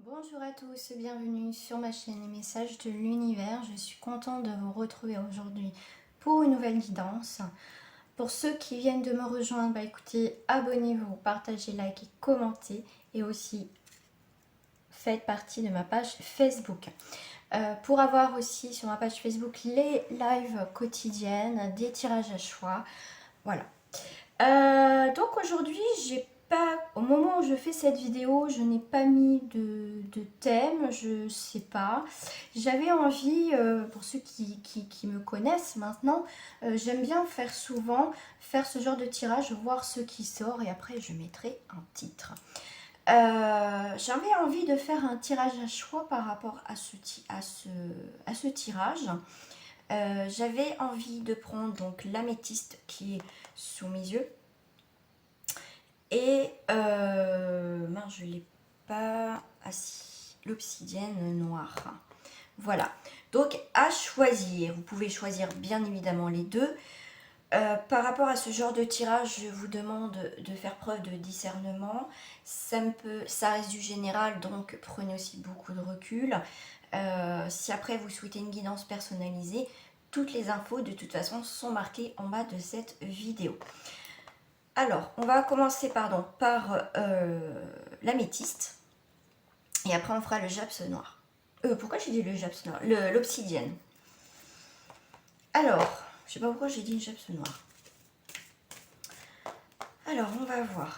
Bonjour à tous, bienvenue sur ma chaîne Les Messages de l'Univers. Je suis contente de vous retrouver aujourd'hui pour une nouvelle guidance. Pour ceux qui viennent de me rejoindre, écoutez, abonnez-vous, partagez, likez, commentez et aussi faites partie de ma page Facebook. Pour avoir aussi sur ma page Facebook les lives quotidiennes, des tirages à choix. Voilà. Donc aujourd'hui, au moment où je fais cette vidéo, je n'ai pas mis de thème, je sais pas. J'avais envie, pour ceux qui me connaissent maintenant, j'aime bien souvent faire ce genre de tirage, voir ce qui sort et après je mettrai un titre. J'avais envie de faire un tirage à choix par rapport à ce tirage. J'avais envie de prendre donc l'améthyste qui est sous mes yeux. Et mince, je ne l'ai pas. Ah si, l'obsidienne noire. Voilà. Donc à choisir. Vous pouvez choisir bien évidemment les deux. Par rapport à ce genre de tirage, je vous demande de faire preuve de discernement. Ça reste du général, donc prenez aussi beaucoup de recul. Si après vous souhaitez une guidance personnalisée, toutes les infos de toute façon sont marquées en bas de cette vidéo. Alors, on va commencer par l'améthyste. Et après, on fera le japs noir. Pourquoi j'ai dit le japs noir? L'obsidienne. Alors, je sais pas pourquoi j'ai dit le japs noir. Alors, on va voir.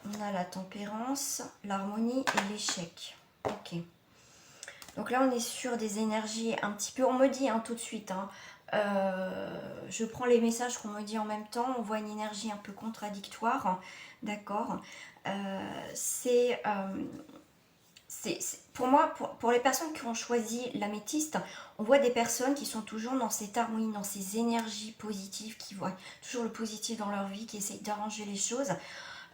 On a la tempérance, l'harmonie et l'échec. Ok. Donc là, on est sur des énergies un petit peu... On me dit tout de suite, je prends les messages qu'on me dit en même temps. On voit une énergie un peu contradictoire. D'accord. Pour moi, pour les personnes qui ont choisi l'améthyste, on voit des personnes qui sont toujours dans cette harmonie, dans ces énergies positives, qui voient toujours le positif dans leur vie, qui essayent d'arranger les choses,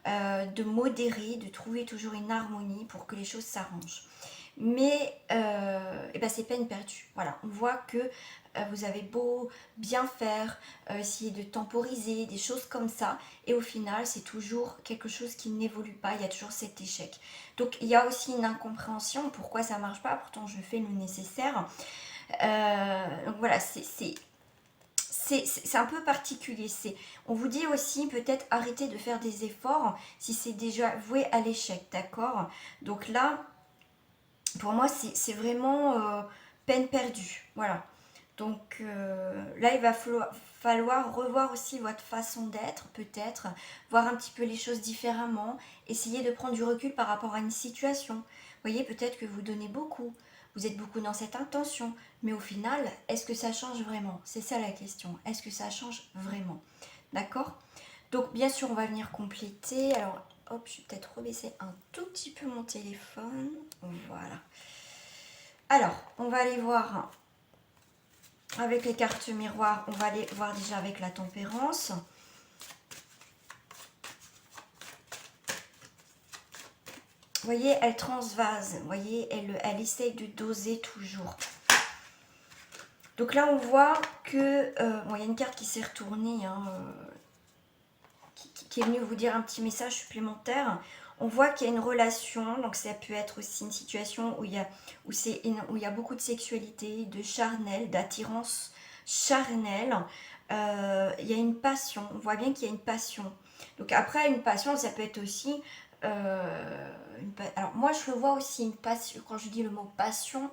de modérer, de trouver toujours une harmonie pour que les choses s'arrangent. Mais c'est peine perdue. Voilà, on voit que vous avez beau bien faire, essayer de temporiser, des choses comme ça, et au final, c'est toujours quelque chose qui n'évolue pas, il y a toujours cet échec. Donc, il y a aussi une incompréhension, pourquoi ça ne marche pas, pourtant je fais le nécessaire. Donc voilà, c'est un peu particulier. On vous dit aussi peut-être arrêter de faire des efforts si c'est déjà voué à l'échec, d'accord? Donc là, pour moi, c'est vraiment peine perdue. Voilà. Donc là, il va falloir revoir aussi votre façon d'être, peut-être, voir un petit peu les choses différemment, essayer de prendre du recul par rapport à une situation. Vous voyez, peut-être que vous donnez beaucoup, vous êtes beaucoup dans cette intention, mais au final, est-ce que ça change vraiment? C'est ça la question. Est-ce que ça change vraiment? D'accord? Donc, bien sûr, on va venir compléter. Alors, hop, je vais peut-être rebaisser un tout petit peu mon téléphone. Voilà. Alors, on va aller voir avec les cartes miroirs. On va aller voir déjà avec la tempérance. Vous voyez, elle transvase. Vous voyez, elle essaye de doser toujours. Donc là, on voit que... il y a une carte qui s'est retournée, qui est venue vous dire un petit message supplémentaire. On voit qu'il y a une relation, donc ça peut être aussi une situation où il y a beaucoup de sexualité, de charnel, d'attirance charnelle. Il y a une passion, on voit bien qu'il y a une passion. Donc après, une passion, ça peut être aussi... alors moi, je le vois aussi, une passion, quand je dis le mot passion,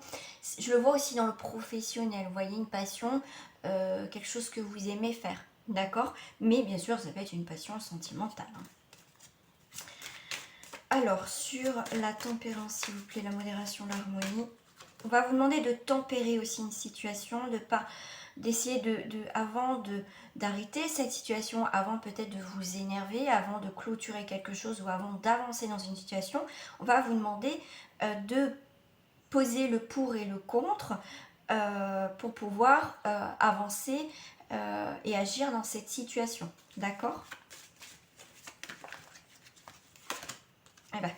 je le vois aussi dans le professionnel. Vous voyez, une passion, quelque chose que vous aimez faire. D'accord? Mais bien sûr, ça peut être une passion sentimentale. Alors, sur la tempérance, s'il vous plaît, la modération, l'harmonie, on va vous demander de tempérer aussi une situation, d'essayer avant d'arrêter cette situation, avant peut-être de vous énerver, avant de clôturer quelque chose ou avant d'avancer dans une situation. On va vous demander de poser le pour et le contre pour pouvoir avancer et agir dans cette situation. D'accord? Eh ben,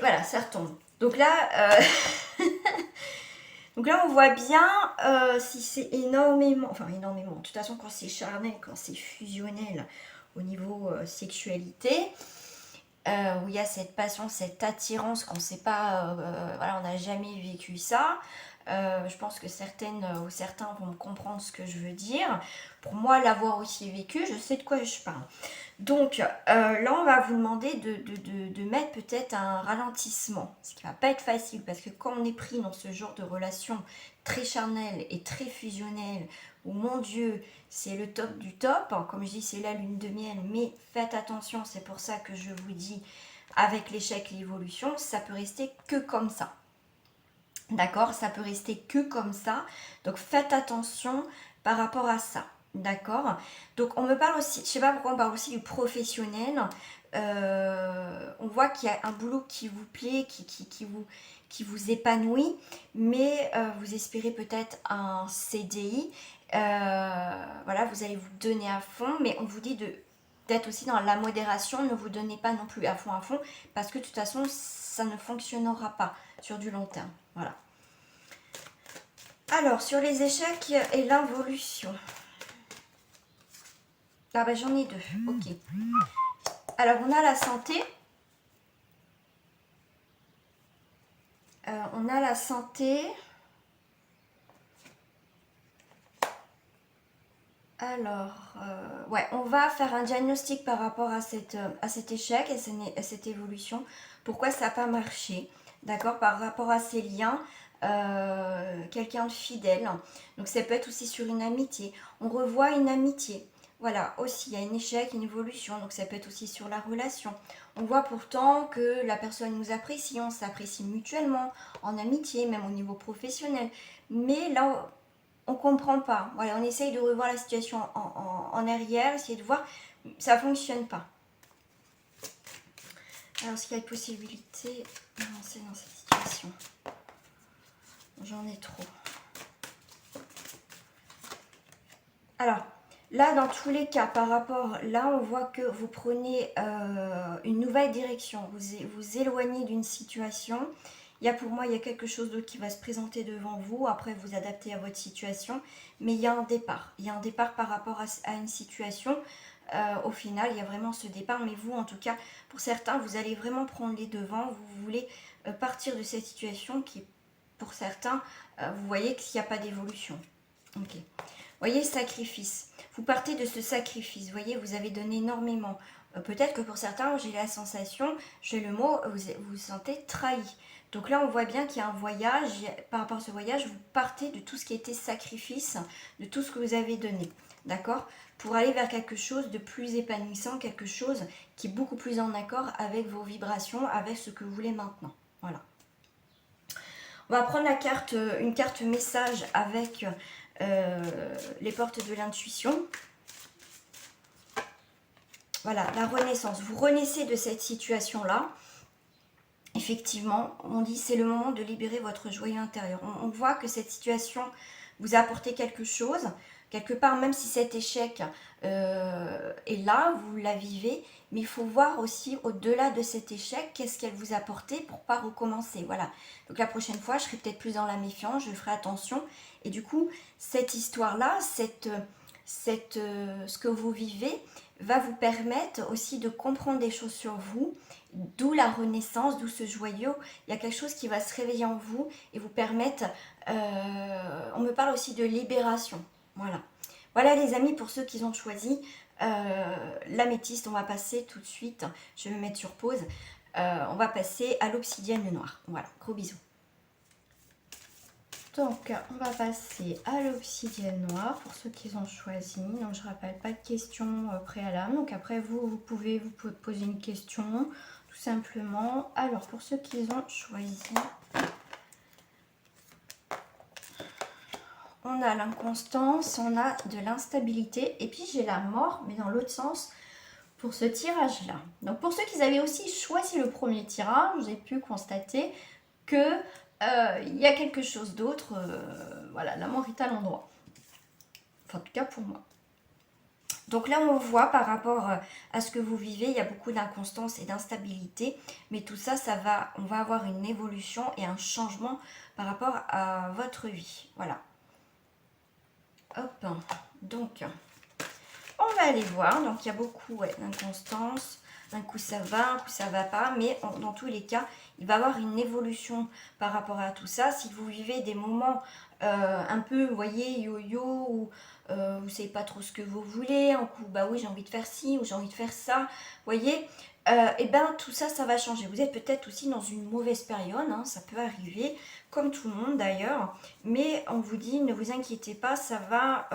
voilà, ça retombe. Donc là, on voit bien si c'est énormément, de toute façon, quand c'est charnel, quand c'est fusionnel, au niveau sexualité, où il y a cette passion, cette attirance qu'on ne sait pas, voilà, on n'a jamais vécu ça. Je pense que certaines ou certains vont me comprendre ce que je veux dire. Pour moi, l'avoir aussi vécu, je sais de quoi je parle. Donc là, on va vous demander de mettre peut-être un ralentissement, ce qui ne va pas être facile, parce que quand on est pris dans ce genre de relation très charnelle et très fusionnelle, où mon Dieu, c'est le top du top, comme je dis, c'est la lune de miel, mais faites attention, c'est pour ça que je vous dis, avec l'échec, l'évolution, ça peut rester que comme ça. D'accord, ça peut rester que comme ça. Donc faites attention par rapport à ça. D'accord. Donc on me parle aussi, je sais pas pourquoi on parle aussi du professionnel. On voit qu'il y a un boulot qui vous plaît, qui vous épanouit, mais vous espérez peut-être un CDI. Voilà, vous allez vous donner à fond, mais on vous dit d'être aussi dans la modération. Ne vous donnez pas non plus à fond, parce que de toute façon, ça ne fonctionnera pas sur du long terme. Voilà. Alors, sur les échecs et l'involution. Ah bah j'en ai deux, ok. Alors, on a la santé. On a la santé. Alors, ouais, on va faire un diagnostic par rapport à cet échec et à cette évolution. Pourquoi ça n'a pas marché? D'accord, par rapport à ces liens, quelqu'un de fidèle. Donc ça peut être aussi sur une amitié. On revoit une amitié. Voilà, aussi, il y a un échec, une évolution. Donc ça peut être aussi sur la relation. On voit pourtant que la personne nous apprécie, on s'apprécie mutuellement, en amitié, même au niveau professionnel. Mais là, on comprend pas. Voilà, on essaye de revoir la situation en arrière, essayer de voir, ça fonctionne pas. Alors, est-ce qu'il y a une possibilité d'avancer dans cette situation? J'en ai trop. Alors, là, dans tous les cas, par rapport, là, on voit que vous prenez une nouvelle direction. Vous éloignez d'une situation. Pour moi, il y a quelque chose d'autre qui va se présenter devant vous. Après, vous adaptez à votre situation. Mais il y a un départ. Il y a un départ par rapport à une situation. Au final, il y a vraiment ce départ. Mais vous, en tout cas, pour certains, vous allez vraiment prendre les devants. Vous voulez partir de cette situation qui, pour certains, vous voyez qu'il n'y a pas d'évolution. Ok. Voyez, sacrifice. Vous partez de ce sacrifice. Voyez, vous avez donné énormément. Peut-être que pour certains, j'ai la sensation, j'ai le mot, vous vous sentez trahi. Donc là, on voit bien qu'il y a un voyage. Par rapport à ce voyage, vous partez de tout ce qui était sacrifice, de tout ce que vous avez donné. D'accord? Pour aller vers quelque chose de plus épanouissant, quelque chose qui est beaucoup plus en accord avec vos vibrations, avec ce que vous voulez maintenant. Voilà. On va prendre une carte message avec les portes de l'intuition. Voilà, la renaissance. Vous renaissez de cette situation-là. Effectivement, on dit c'est le moment de libérer votre joyau intérieur. On voit que cette situation vous a apporté quelque chose. Quelque part, même si cet échec est là, vous la vivez, mais il faut voir aussi au-delà de cet échec, qu'est-ce qu'elle vous a apporté pour ne pas recommencer. Voilà. Donc la prochaine fois, je serai peut-être plus dans la méfiance, je ferai attention. Et du coup, cette histoire-là, ce que vous vivez, va vous permettre aussi de comprendre des choses sur vous, d'où la renaissance, d'où ce joyau. Il y a quelque chose qui va se réveiller en vous et vous permettre, on me parle aussi de libération. Voilà. Voilà les amis, pour ceux qui ont choisi l'améthyste, on va passer tout de suite, je vais me mettre sur pause, on va passer à l'obsidienne noire. Voilà, gros bisous. Donc, on va passer à l'obsidienne noire pour ceux qui ont choisi. Donc, je rappelle, pas de questions préalables. Donc, après, vous pouvez vous poser une question, tout simplement. Alors, pour ceux qui ont choisi, on a l'inconstance, on a de l'instabilité. Et puis, j'ai la mort, mais dans l'autre sens, pour ce tirage-là. Donc, pour ceux qui avaient aussi choisi le premier tirage, j'ai pu constater que il y a quelque chose d'autre, voilà, la mort est à l'endroit. Enfin, en tout cas pour moi. Donc là, on voit par rapport à ce que vous vivez, il y a beaucoup d'inconstance et d'instabilité. Mais tout ça, on va avoir une évolution et un changement par rapport à votre vie. Voilà. Hop. Donc, on va aller voir. Donc, il y a beaucoup d'inconstance. Un coup, ça va, un coup, ça va pas. Mais dans tous les cas, il va y avoir une évolution par rapport à tout ça. Si vous vivez des moments un peu, vous voyez, yo-yo, ou vous ne savez pas trop ce que vous voulez, un coup, bah oui, j'ai envie de faire ci, ou j'ai envie de faire ça, vous voyez, et ben tout ça, ça va changer. Vous êtes peut-être aussi dans une mauvaise période, hein, ça peut arriver, comme tout le monde d'ailleurs, mais on vous dit, ne vous inquiétez pas, ça va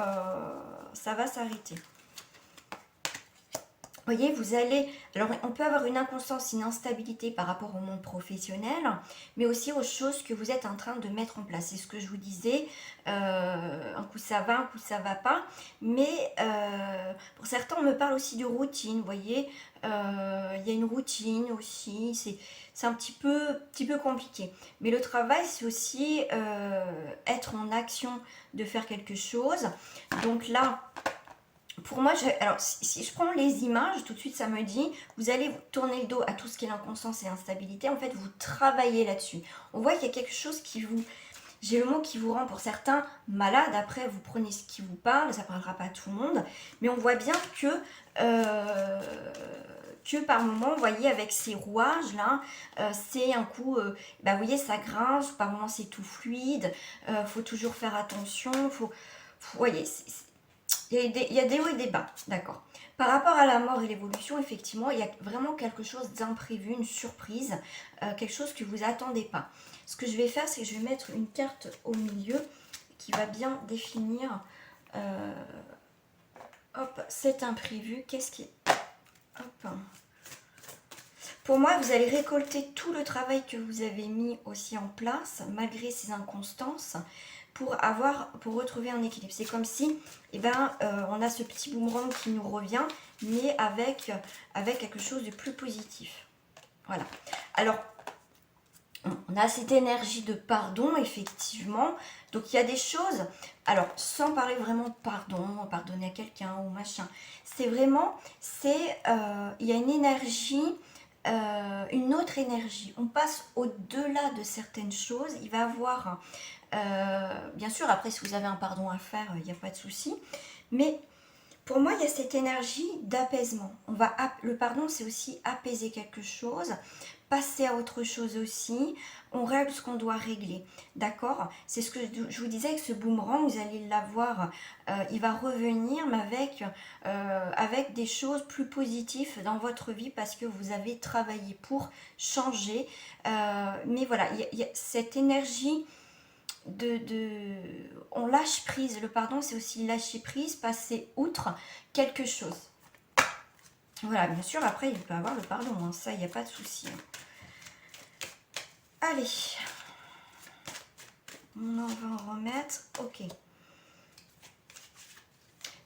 s'arrêter. Vous voyez, vous allez... Alors, on peut avoir une inconstance, une instabilité par rapport au monde professionnel, mais aussi aux choses que vous êtes en train de mettre en place. C'est ce que je vous disais, un coup ça va, un coup ça va pas. Mais pour certains, on me parle aussi de routine, vous voyez. Il y a une routine aussi, c'est un petit peu compliqué. Mais le travail, c'est aussi être en action de faire quelque chose. Donc là... Pour moi, alors si je prends les images, tout de suite ça me dit, vous allez tourner le dos à tout ce qui est l'inconscience et l'instabilité. En fait, vous travaillez là-dessus. On voit qu'il y a quelque chose qui vous, j'ai le mot qui vous rend pour certains malade. Après, vous prenez ce qui vous parle, ça ne parlera pas à tout le monde. Mais on voit bien que par moment, vous voyez, avec ces rouages là, c'est un coup, bah, vous voyez, ça grince, par moment c'est tout fluide, faut toujours faire attention, vous voyez, il y a des hauts et des bas, d'accord. Par rapport à la mort et l'évolution, effectivement, il y a vraiment quelque chose d'imprévu, une surprise, quelque chose que vous attendez pas. Ce que je vais faire, c'est que je vais mettre une carte au milieu qui va bien définir hop, cet imprévu. Qu'est-ce qui... Hop. Pour moi, vous allez récolter tout le travail que vous avez mis aussi en place, malgré ces inconstances, pour retrouver un équilibre. C'est comme si on a ce petit boomerang qui nous revient, mais avec quelque chose de plus positif. Voilà. Alors, on a cette énergie de pardon, effectivement. Donc, il y a des choses, alors, sans parler vraiment de pardonner à quelqu'un ou machin, c'est vraiment, il y a une énergie, une autre énergie. On passe au-delà de certaines choses. Il va avoir... bien sûr, après, si vous avez un pardon à faire, il n'y a pas de souci. Mais pour moi, il y a cette énergie d'apaisement. Le pardon, c'est aussi apaiser quelque chose, passer à autre chose aussi. On règle ce qu'on doit régler. D'accord? C'est ce que je vous disais, avec ce boomerang, vous allez l'avoir. Il va revenir, mais avec des choses plus positives dans votre vie parce que vous avez travaillé pour changer. Mais voilà, il y a cette énergie... on lâche prise. Le pardon, c'est aussi lâcher prise, passer outre quelque chose. Voilà, bien sûr, après, il peut avoir le pardon, hein, ça, il n'y a pas de souci. Allez, on va en remettre, ok.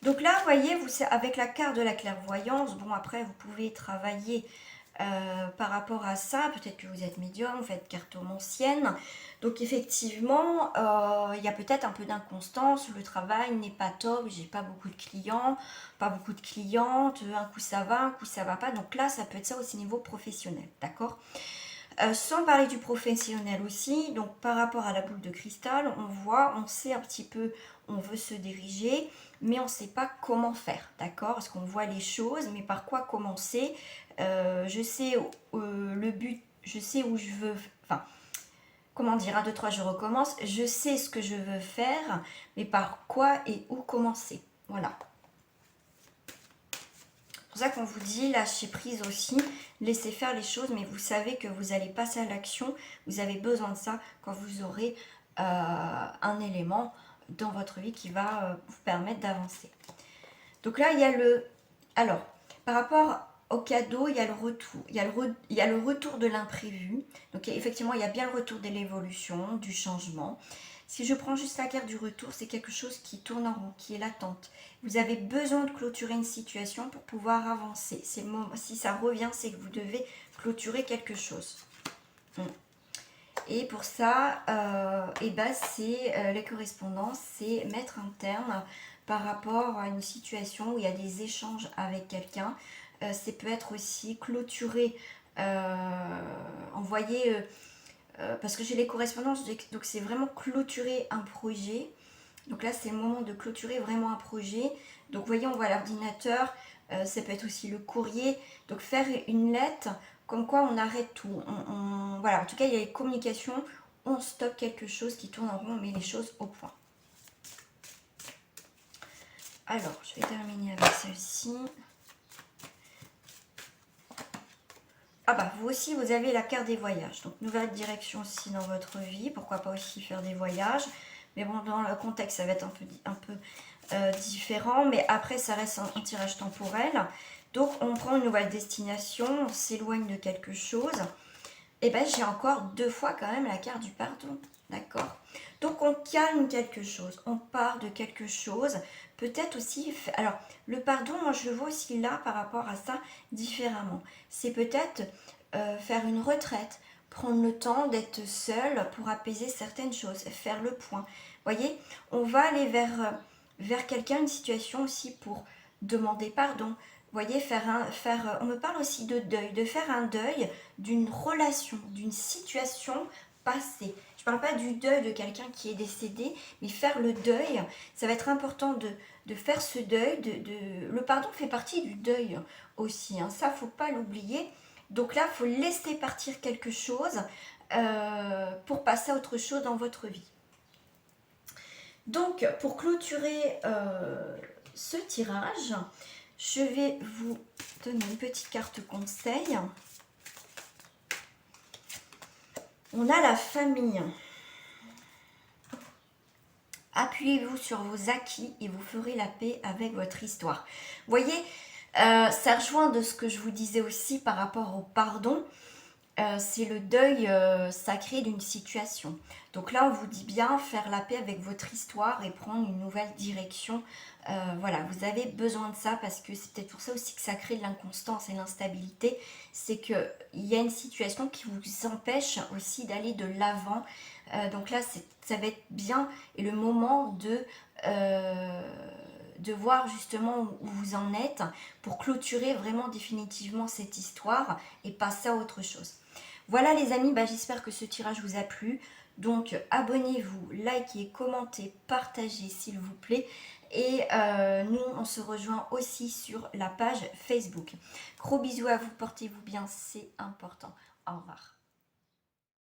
Donc là, vous voyez, avec la carte de la clairvoyance, bon, après, vous pouvez travailler par rapport à ça, peut-être que vous êtes médium, vous faites cartomancienne. Donc effectivement, il y a peut-être un peu d'inconstance, le travail n'est pas top, j'ai pas beaucoup de clients, pas beaucoup de clientes, un coup ça va, un coup ça va pas. Donc là, ça peut être ça aussi au niveau professionnel, d'accord. Sans parler du professionnel aussi, donc par rapport à la boule de cristal, on sait un petit peu, on veut se diriger, mais on ne sait pas comment faire, d'accord? Parce qu'on voit les choses, mais par quoi commencer? Je sais le but, je sais où je veux, enfin, comment dire, 1, 2, 3, je recommence, je sais ce que je veux faire, mais par quoi et où commencer, voilà. C'est pour ça qu'on vous dit lâcher prise aussi, laissez faire les choses, mais vous savez que vous allez passer à l'action, vous avez besoin de ça quand vous aurez un élément dans votre vie qui va vous permettre d'avancer. Donc là, il y a alors, par rapport au cadeau, il y a le retour. Il y a le retour de l'imprévu. Donc effectivement, il y a bien le retour de l'évolution, du changement. Si je prends juste la carte du retour, c'est quelque chose qui tourne en rond, qui est l'attente. Vous avez besoin de clôturer une situation pour pouvoir avancer. Si ça revient, c'est que vous devez clôturer quelque chose. Et pour ça, c'est les correspondances, c'est mettre un terme par rapport à une situation où il y a des échanges avec quelqu'un. Ça peut être aussi clôturer, envoyer... parce que j'ai les correspondances, donc c'est vraiment clôturer un projet Donc là, c'est le moment de clôturer vraiment un projet. Donc vous voyez, on voit l'ordinateur, ça peut être aussi le courrier. Donc faire une lettre, comme quoi on arrête tout. Voilà, en tout cas, il y a les communications, on stoppe quelque chose qui tourne en rond, on met les choses au point. Alors, je vais terminer avec celle-ci. Ah bah, vous aussi, vous avez la carte des voyages. Donc, nouvelle direction aussi dans votre vie. Pourquoi pas aussi faire des voyages. Mais bon, dans le contexte, ça va être un peu différent. Mais après, ça reste un tirage temporel. Donc, on prend une nouvelle destination. On s'éloigne de quelque chose. Et ben, j'ai encore 2 fois quand même la carte du pardon. D'accord? Donc, on calme quelque chose. On part de quelque chose. Peut-être aussi... Alors, le pardon, moi, je le vois aussi là par rapport à ça différemment. C'est peut-être faire une retraite, prendre le temps d'être seul pour apaiser certaines choses, faire le point. Vous voyez, on va aller vers quelqu'un, une situation aussi pour demander pardon. Vous voyez, on me parle aussi de deuil, de faire un deuil d'une relation, d'une situation passée. Je ne parle pas du deuil de quelqu'un qui est décédé, mais faire le deuil, ça va être important de faire ce deuil. Le pardon fait partie du deuil aussi, hein. Ça, il ne faut pas l'oublier. Donc là, il faut laisser partir quelque chose pour passer à autre chose dans votre vie. Donc, pour clôturer ce tirage, je vais vous donner une petite carte conseil. On a la famille. Appuyez-vous sur vos acquis et vous ferez la paix avec votre histoire. Vous voyez, ça rejoint de ce que je vous disais aussi par rapport au pardon. C'est le deuil sacré d'une situation. Donc là, on vous dit bien faire la paix avec votre histoire et prendre une nouvelle direction. Voilà, vous avez besoin de ça parce que c'est peut-être pour ça aussi que ça crée de l'inconstance et l'instabilité. C'est qu'il y a une situation qui vous empêche aussi d'aller de l'avant. Donc là, ça va être bien et le moment de voir justement où vous en êtes pour clôturer vraiment définitivement cette histoire et passer à autre chose. Voilà les amis, j'espère que ce tirage vous a plu. Donc abonnez-vous, likez, commentez, partagez s'il vous plaît. Et nous, on se rejoint aussi sur la page Facebook. Gros bisous à vous, portez-vous bien, c'est important. Au revoir.